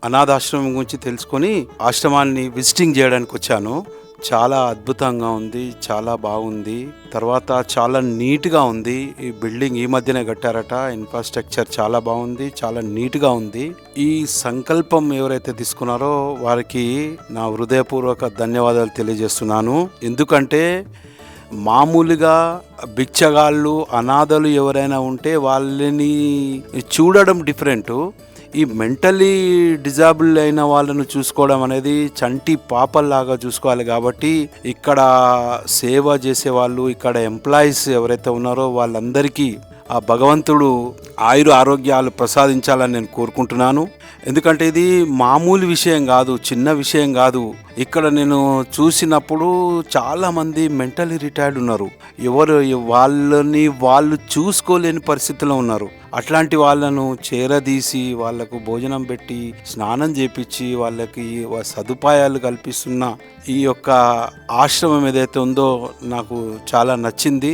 అనాథాశ్రమం గురించి తెలుసుకొని ఆశ్రమాన్ని విజిటింగ్ చేయడానికి వచ్చాను. చాలా అద్భుతంగా ఉంది. చాలా బాగుంది. తర్వాత చాలా నీట్‌గా ఉంది. ఈ బిల్డింగ్ ఈ మధ్యనే కట్టారట. ఇన్‌ఫ్రాస్ట్రక్చర్ చాలా బాగుంది. చాలా నీట్‌గా ఉంది. ఈ సంకల్పం ఎవరైతే తీసుకున్నారో వారికి నా హృదయపూర్వక ధన్యవాదాలు తెలియజేస్తున్నాను. ఎందుకంటే మామూలుగా బిచ్చగాళ్ళు, అనాథలు ఎవరైనా ఉంటే వాళ్ళని చూడడం డిఫరెంటు. ఈ మెంటలీ డిజాబుల్ అయిన వాళ్ళను చూసుకోవడం అనేది చంటి పాపల్లాగా చూసుకోవాలి. కాబట్టి ఇక్కడ సేవ చేసేవాళ్ళు, ఇక్కడ ఎంప్లాయీస్ ఎవరైతే ఉన్నారో వాళ్ళందరికీ ఆ భగవంతుడు ఆరోగ్యాలు ప్రసాదించాలని నేను కోరుకుంటున్నాను. ఎందుకంటే ఇది మామూలు విషయం కాదు, చిన్న విషయం కాదు. ఇక్కడ నేను చూసినప్పుడు చాలామంది మెంటలీ రిటైర్డ్ ఉన్నారు. ఎవరు వాళ్ళని వాళ్ళు చూసుకోలేని పరిస్థితిలో ఉన్నారు. అట్లాంటి వాళ్ళను చేరదీసి వాళ్ళకు భోజనం పెట్టి స్నానం చేపించి వాళ్ళకి సదుపాయాలు కల్పిస్తున్న ఈ యొక్క ఆశ్రమం ఏదైతే ఉందో నాకు చాలా నచ్చింది.